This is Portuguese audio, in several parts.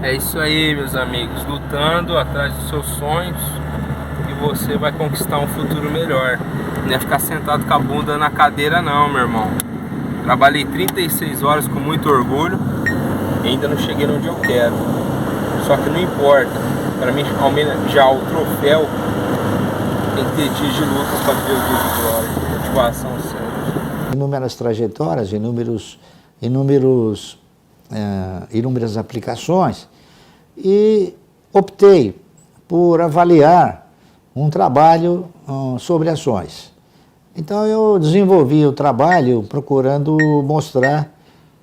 É isso aí, meus amigos, lutando atrás dos seus sonhos e você vai conquistar um futuro melhor. Não é ficar sentado com a bunda na cadeira não, meu irmão. Trabalhei 36 horas com muito orgulho e ainda não cheguei onde eu quero. Só que não importa, para mim almejar o troféu tem que ter dias de luta para ver o dia de glória, motivação sempre. Inúmeras trajetórias, inúmeras aplicações, e optei por avaliar um trabalho sobre ações. Então eu desenvolvi o trabalho procurando mostrar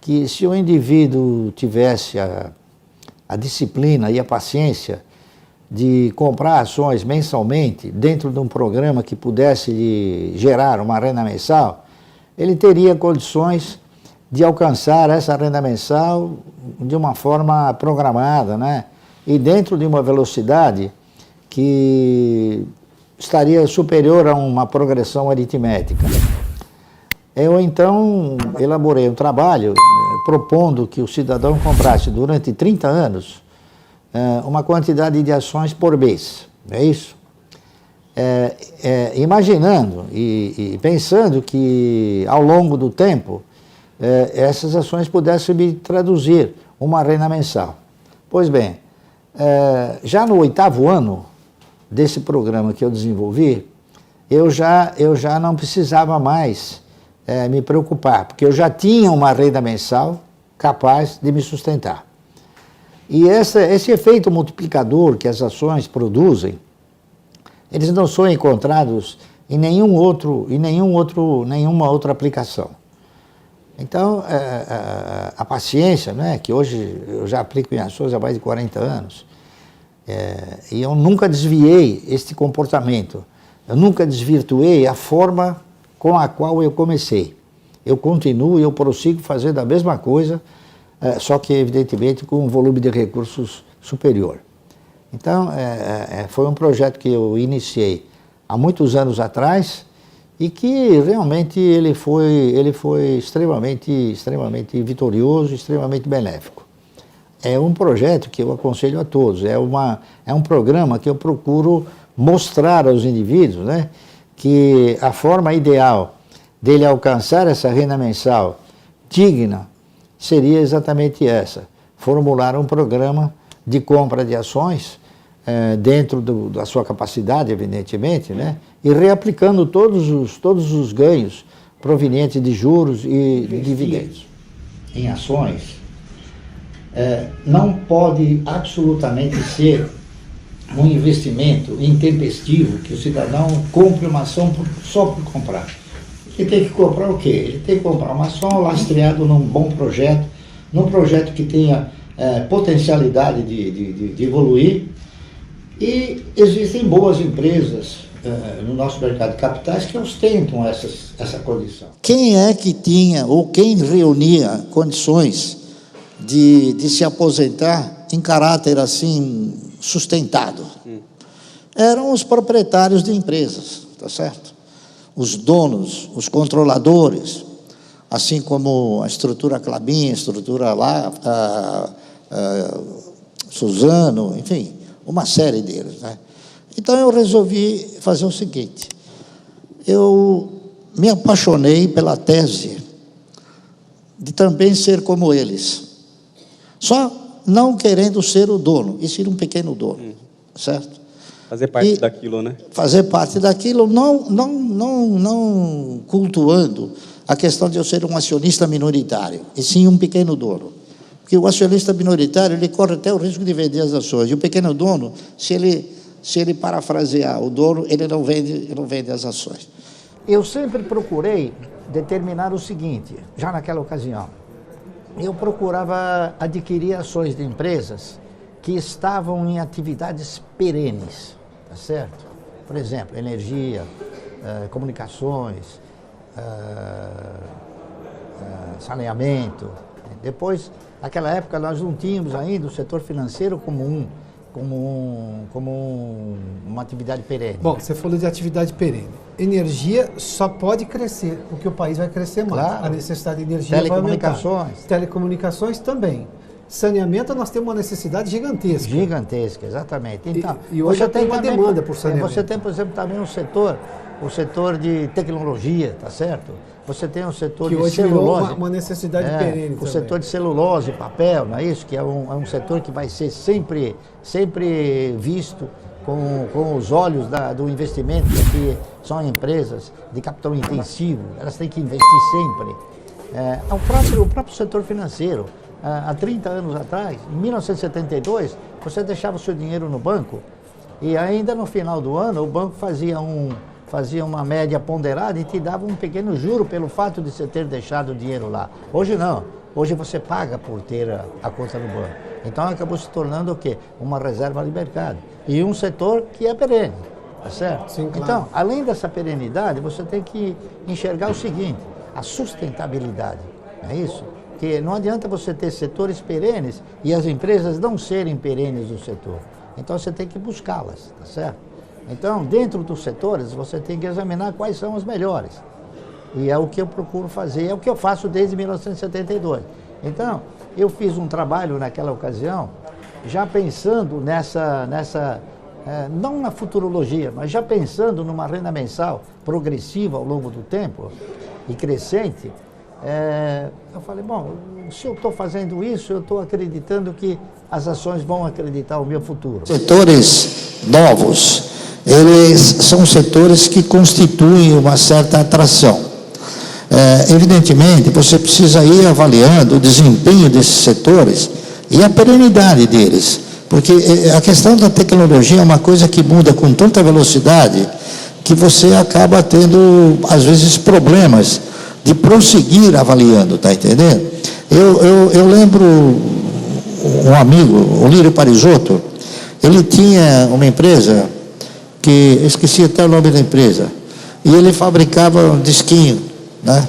que se o indivíduo tivesse a disciplina e a paciência de comprar ações mensalmente dentro de um programa que pudesse lhe gerar uma renda mensal, ele teria condições de alcançar essa renda mensal de uma forma programada, né? E dentro de uma velocidade que estaria superior a uma progressão aritmética. Eu então elaborei um trabalho propondo que o cidadão comprasse durante 30 anos uma quantidade de ações por mês, não é isso? Imaginando e pensando que ao longo do tempo essas ações pudessem me traduzir uma renda mensal. Pois bem, já no 8º ano desse programa que eu desenvolvi, eu já não precisava mais me preocupar, porque eu já tinha uma renda mensal capaz de me sustentar. E esse efeito multiplicador que as ações produzem, eles não são encontrados em nenhuma outra aplicação. Então, a paciência, né, que hoje eu já aplico em ações há mais de 40 anos, e eu nunca desviei este comportamento, eu nunca desvirtuei a forma com a qual eu comecei. Eu continuo e eu prossigo fazendo a mesma coisa, só que, evidentemente, com um volume de recursos superior. Então, foi um projeto que eu iniciei há muitos anos atrás e que realmente ele foi extremamente vitorioso, extremamente benéfico. É um projeto que eu aconselho a todos, é um programa que eu procuro mostrar aos indivíduos, né, que a forma ideal dele alcançar essa renda mensal digna seria exatamente essa: formular um programa de compra de ações dentro da sua capacidade, evidentemente, né, e reaplicando todos os ganhos provenientes de juros e de dividendos. Em ações, não pode absolutamente ser um investimento intempestivo que o cidadão compre uma ação só por comprar. Ele tem que comprar o quê? Ele tem que comprar uma ação lastreada num bom projeto, num projeto que tenha potencialidade de evoluir. E existem boas empresas no nosso mercado de capitais que ostentam essa condição. Quem é que tinha ou quem reunia condições de se aposentar em caráter assim sustentado? Eram os proprietários de empresas, tá certo? Os donos, os controladores, assim como a estrutura Klabin, a estrutura Suzano, enfim, uma série deles, né? Então eu resolvi fazer o seguinte: eu me apaixonei pela tese de também ser como eles, só não querendo ser o dono, e ser um pequeno dono, certo? Fazer parte daquilo, né? Fazer parte daquilo, não cultuando a questão de eu ser um acionista minoritário, e sim um pequeno dono. Porque o acionista minoritário, ele corre até o risco de vender as ações, e o pequeno dono, se ele parafrasear o dono, ele não vende as ações. Eu sempre procurei determinar o seguinte, já naquela ocasião: eu procurava adquirir ações de empresas que estavam em atividades perenes, tá certo? Por exemplo, energia, comunicações, saneamento. Depois, naquela época, nós não tínhamos ainda o setor financeiro como uma atividade perene. Bom, você falou de atividade perene. Energia só pode crescer, porque o país vai crescer mais. Claro. A necessidade de energia Telecomunicações. vai aumentar. Telecomunicações também. Saneamento, nós temos uma necessidade gigantesca. Gigantesca, exatamente. Então, e hoje você tem uma também, demanda por saneamento. Você tem, por exemplo, também o setor de tecnologia, tá certo? Você tem o setor que de hoje celulose. Virou uma necessidade perene o também. setor de celulose e papel, não é isso? Que é um setor que vai ser sempre visto com os olhos do investimento, que são empresas de capital intensivo, elas têm que investir sempre. O próprio setor financeiro. Há 30 anos atrás, em 1972, você deixava o seu dinheiro no banco e ainda no final do ano o banco fazia uma média ponderada e te dava um pequeno juro pelo fato de você ter deixado o dinheiro lá. Hoje não. Hoje você paga por ter a conta no banco. Então acabou se tornando o quê? Uma reserva de mercado. E um setor que é perene, tá certo? Sim, claro. Então, além dessa perenidade, você tem que enxergar o seguinte, a sustentabilidade, não é isso? Que não adianta você ter setores perenes e as empresas não serem perenes no setor. Então você tem que buscá-las, tá certo? Então, dentro dos setores, você tem que examinar quais são os melhores. E é o que eu procuro fazer, é o que eu faço desde 1972. Então, eu fiz um trabalho naquela ocasião, já pensando não na futurologia, mas já pensando numa renda mensal progressiva ao longo do tempo e crescente. Eu falei, bom, se eu estou fazendo isso, eu estou acreditando que as ações vão acreditar o meu futuro. Setores novos, eles são setores que constituem uma certa atração. Evidentemente, você precisa ir avaliando o desempenho desses setores e a perenidade deles, porque a questão da tecnologia é uma coisa que muda com tanta velocidade que você acaba tendo, às vezes, problemas de prosseguir avaliando, tá entendendo? Eu lembro um amigo, o Lírio Parisotto, ele tinha uma empresa que, eu esqueci até o nome da empresa, e ele fabricava um disquinho, né?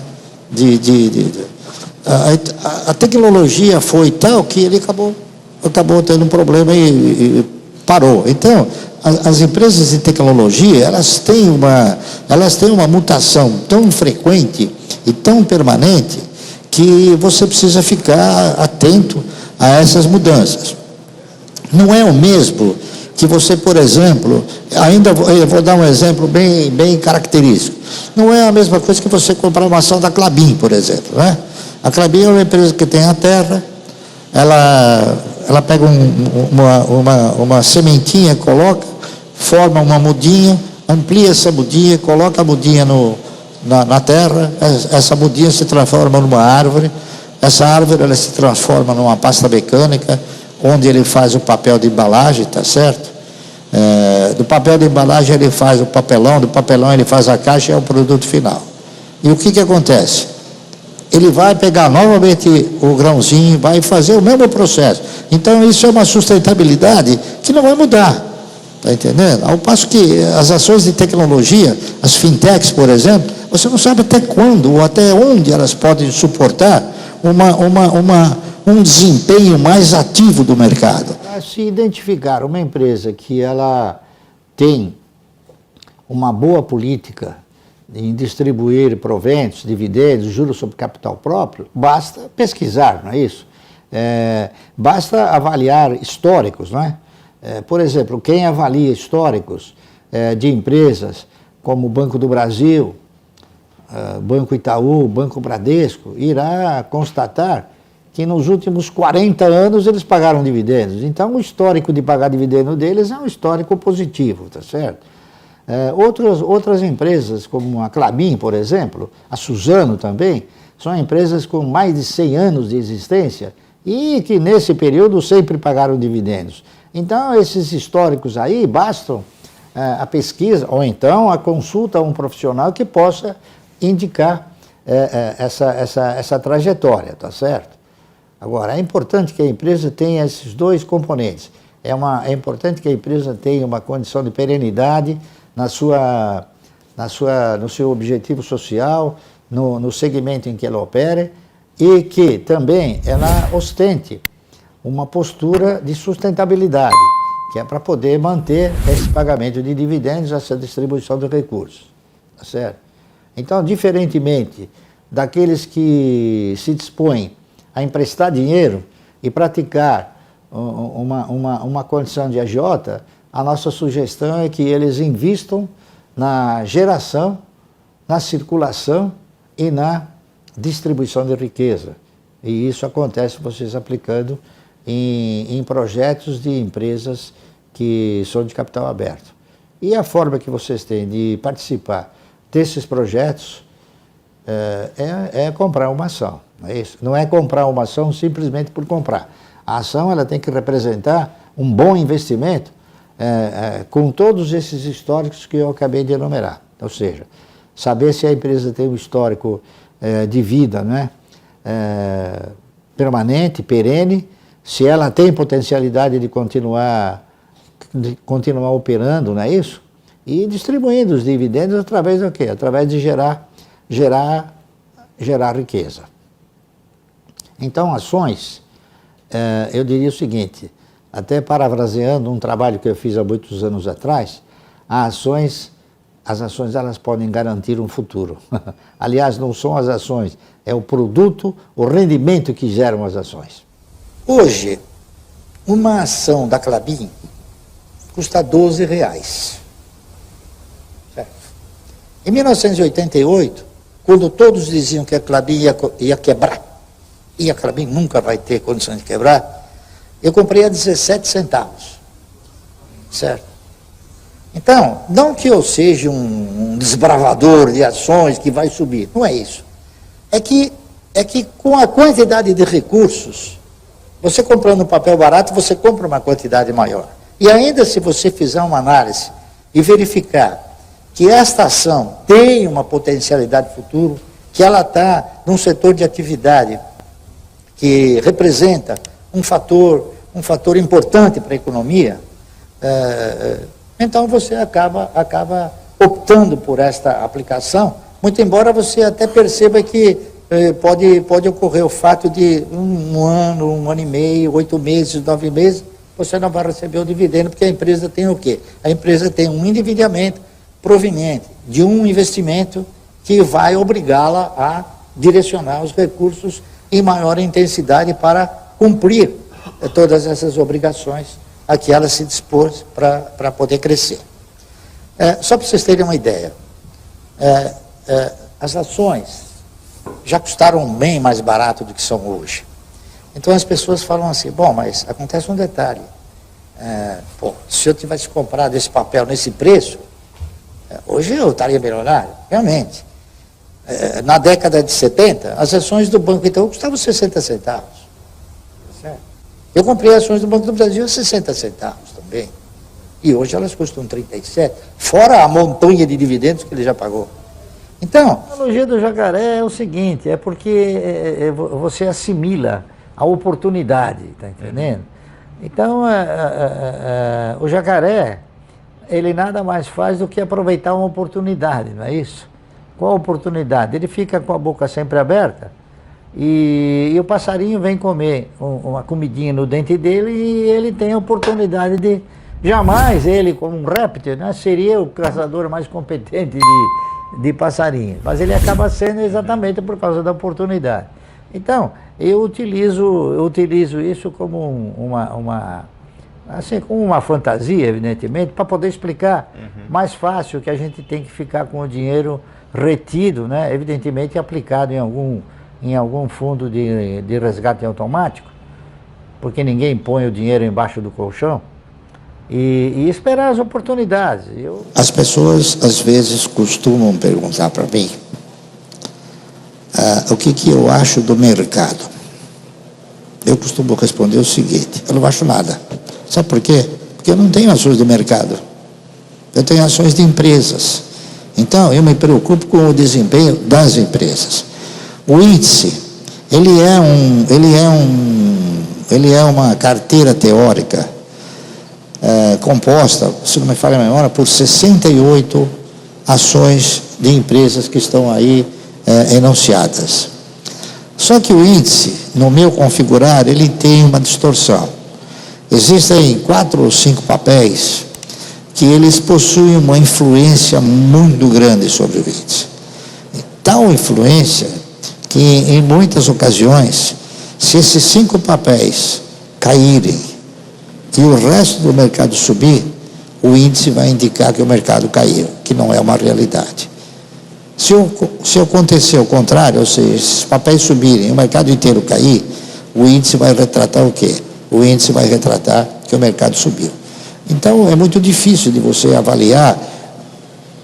A tecnologia foi tal que ele acabou tendo um problema e parou. Então, as empresas de tecnologia, elas têm uma mutação tão frequente e tão permanente que você precisa ficar atento a essas mudanças. Não é o mesmo que você, por exemplo, eu vou dar um exemplo bem característico. Não é a mesma coisa que você comprar uma ação da Klabin, por exemplo, né? A Klabin é uma empresa que tem a terra, ela pega uma sementinha, coloca, forma uma mudinha, amplia essa mudinha, coloca a mudinha na terra, essa mudinha se transforma numa árvore, essa árvore ela se transforma numa pasta mecânica, onde ele faz o papel de embalagem, tá certo? Do papel de embalagem ele faz o papelão, do papelão ele faz a caixa e é o produto final. E o que acontece? Ele vai pegar novamente o grãozinho, vai fazer o mesmo processo. Então isso é uma sustentabilidade que não vai mudar. Está entendendo? Ao passo que as ações de tecnologia, as fintechs, por exemplo, você não sabe até quando ou até onde elas podem suportar um desempenho mais ativo do mercado. Se identificar uma empresa que ela tem uma boa política em distribuir proventos, dividendos, juros sobre capital próprio, basta pesquisar, não é isso? Basta avaliar históricos, não é? Por exemplo, quem avalia históricos de empresas como o Banco do Brasil, Banco Itaú, Banco Bradesco, irá constatar que nos últimos 40 anos eles pagaram dividendos. Então, o histórico de pagar dividendo deles é um histórico positivo, tá certo? Outras empresas, como a Klabin, por exemplo, a Suzano também, são empresas com mais de 100 anos de existência e que nesse período sempre pagaram dividendos. Então, esses históricos aí bastam a pesquisa ou então a consulta a um profissional que possa indicar essa trajetória, tá certo? Agora, é importante que a empresa tenha esses dois componentes. É importante que a empresa tenha uma condição de perenidade no seu objetivo social, no segmento em que ela opera, e que também ela ostente uma postura de sustentabilidade, que é para poder manter esse pagamento de dividendos, essa distribuição de recursos. Tá certo? Então, diferentemente daqueles que se dispõem a emprestar dinheiro, e praticar uma condição de agiota, a nossa sugestão é que eles invistam na geração, na circulação e na distribuição de riqueza. E isso acontece vocês aplicando em projetos de empresas que são de capital aberto. E a forma que vocês têm de participar desses projetos é comprar uma ação. Não é isso? Não é comprar uma ação simplesmente por comprar. A ação ela tem que representar um bom investimento com todos esses históricos que eu acabei de enumerar. Ou seja, saber se a empresa tem um histórico de vida, né, permanente, perene, se ela tem potencialidade de continuar operando, não é isso? E distribuindo os dividendos através do quê? Através de gerar riqueza. Então, ações, eu diria o seguinte, até parafraseando um trabalho que eu fiz há muitos anos atrás, as ações elas podem garantir um futuro. Aliás, não são as ações, é o produto, o rendimento que geram as ações. Hoje, uma ação da Klabin custa R$12. Certo? Em 1988, quando todos diziam que a Klabin ia quebrar, e a Klabin nunca vai ter condições de quebrar, eu comprei a 17 centavos. Certo? Então, não que eu seja um desbravador de ações que vai subir, não é isso. É que com a quantidade de recursos, você comprando um papel barato, você compra uma quantidade maior. E ainda se você fizer uma análise e verificar que esta ação tem uma potencialidade futuro, que ela está num setor de atividade que representa um fator importante para a economia, então você acaba optando por esta aplicação, muito embora você até perceba que pode ocorrer o fato de um ano e meio, 8 meses, 9 meses, você não vai receber o dividendo, porque a empresa tem o quê? A empresa tem um endividamento proveniente de um investimento que vai obrigá-la a direcionar os recursos em maior intensidade para cumprir todas essas obrigações a que ela se dispôs para poder crescer. Só para vocês terem uma ideia, as ações já custaram bem mais barato do que são hoje. Então as pessoas falam assim, bom, mas acontece um detalhe, se eu tivesse comprado esse papel nesse preço, hoje eu estaria milionário, realmente. Na década de 70, as ações do Banco Itaú custavam 60 centavos. Certo? Eu comprei ações do Banco do Brasil a 60 centavos também. E hoje elas custam 37, fora a montanha de dividendos que ele já pagou. Então, a analogia do jacaré é o seguinte, é porque você assimila a oportunidade, está entendendo? Então, o jacaré, ele nada mais faz do que aproveitar uma oportunidade, não é isso? Qual a oportunidade? Ele fica com a boca sempre aberta e o passarinho vem comer uma comidinha no dente dele e ele tem a oportunidade de... Jamais ele, como um réptil, né, seria o caçador mais competente de passarinho, mas ele acaba sendo exatamente por causa da oportunidade. Então, eu utilizo isso como como uma fantasia, evidentemente, para poder explicar mais fácil que a gente tem que ficar com o dinheiro retido, né, evidentemente aplicado em algum fundo de resgate automático, porque ninguém põe o dinheiro embaixo do colchão, e esperar as oportunidades. As pessoas às vezes costumam perguntar para mim o que eu acho do mercado. Eu costumo responder o seguinte, eu não acho nada. Sabe por quê? Porque eu não tenho ações do mercado, eu tenho ações de empresas. Então eu me preocupo com o desempenho das empresas. O índice, ele é uma carteira teórica composta, se não me falha a memória, por 68 ações de empresas que estão aí enunciadas. Só que o índice, no meu configurar, ele tem uma distorção. Existem 4 ou 5 papéis que eles possuem uma influência muito grande sobre o índice. Tal influência que, em muitas ocasiões, Se esses 5 papéis caírem e o resto do mercado subir, o índice vai indicar que o mercado caiu, que não é uma realidade. Se acontecer o contrário, ou seja, se esses papéis subirem e o mercado inteiro cair, o índice vai retratar o quê? O índice vai retratar que o mercado subiu. Então, é muito difícil de você avaliar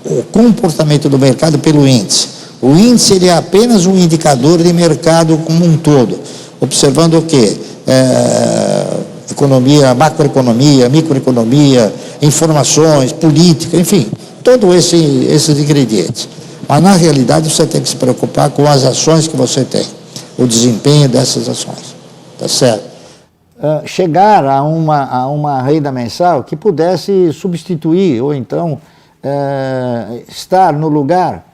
o comportamento do mercado pelo índice. O índice ele é apenas um indicador de mercado como um todo, observando o quê? Economia, macroeconomia, microeconomia, informações, política, enfim, todos esses ingredientes. Mas, na realidade, você tem que se preocupar com as ações que você tem, o desempenho dessas ações, tá certo? Chegar a uma renda mensal que pudesse substituir, ou então estar no lugar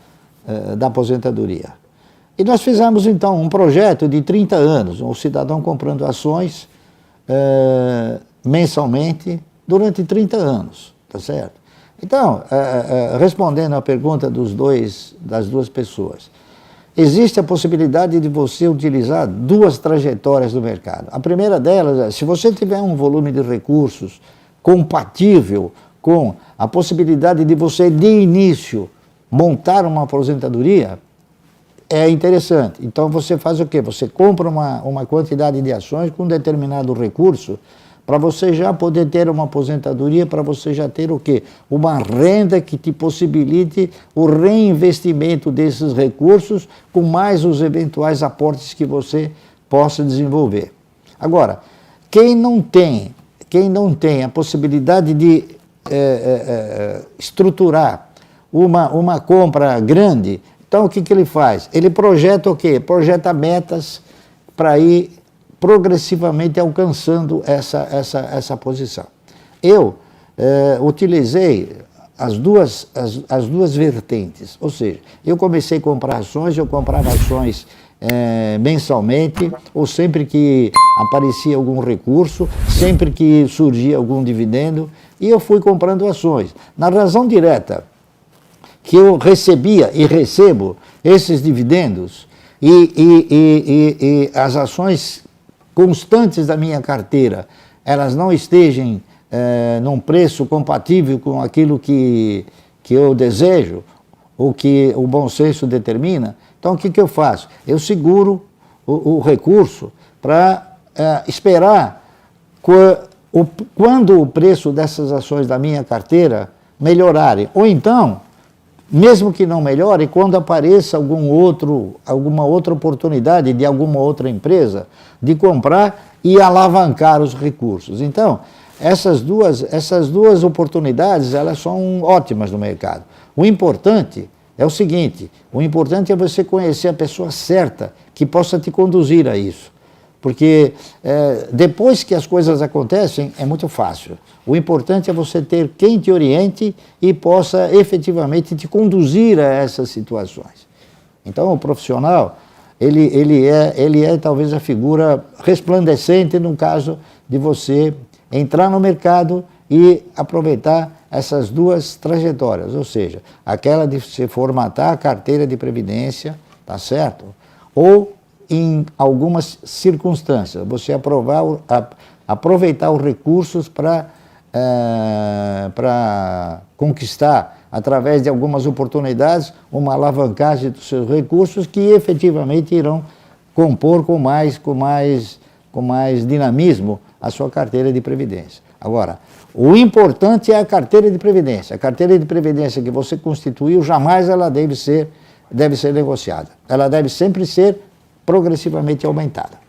da aposentadoria. E nós fizemos, então, um projeto de 30 anos, o cidadão comprando ações mensalmente durante 30 anos, tá certo? Então, respondendo à pergunta das duas pessoas, existe a possibilidade de você utilizar 2 trajetórias do mercado. A primeira delas é, se você tiver um volume de recursos compatível com a possibilidade de você, de início, montar uma aposentadoria, é interessante. Então, você faz o quê? Você compra uma quantidade de ações com um determinado recurso para você já poder ter uma aposentadoria, para você já ter o quê? Uma renda que te possibilite o reinvestimento desses recursos com mais os eventuais aportes que você possa desenvolver. Agora, quem não tem a possibilidade de estruturar uma compra grande, então o que ele faz? Ele projeta o quê? Projeta metas para ir progressivamente alcançando essa posição. Eu utilizei as duas vertentes, ou seja, eu comecei a comprar ações, eu comprava ações mensalmente, ou sempre que aparecia algum recurso, sempre que surgia algum dividendo, e eu fui comprando ações. Na razão direta que eu recebia e recebo esses dividendos e as ações constantes da minha carteira, elas não estejam num preço compatível com aquilo que eu desejo, ou que o bom senso determina, então o que eu faço? Eu seguro o recurso para esperar quando o preço dessas ações da minha carteira melhorarem, ou então, mesmo que não melhore, quando apareça alguma outra oportunidade de alguma outra empresa de comprar e alavancar os recursos. Então, essas duas oportunidades, elas são ótimas no mercado. O importante é o seguinte, o importante é você conhecer a pessoa certa que possa te conduzir a isso. Porque depois que as coisas acontecem, é muito fácil. O importante é você ter quem te oriente e possa efetivamente te conduzir a essas situações. Então, o profissional, ele é talvez a figura resplandecente no caso de você entrar no mercado e aproveitar essas 2 trajetórias, ou seja, aquela de se formatar a carteira de previdência, tá certo? Ou em algumas circunstâncias, você aproveitar os recursos para conquistar, através de algumas oportunidades, uma alavancagem dos seus recursos que efetivamente irão compor com mais dinamismo a sua carteira de previdência. Agora, o importante é a carteira de previdência. A carteira de previdência que você constituiu, jamais ela deve ser negociada. Ela deve sempre ser progressivamente aumentada.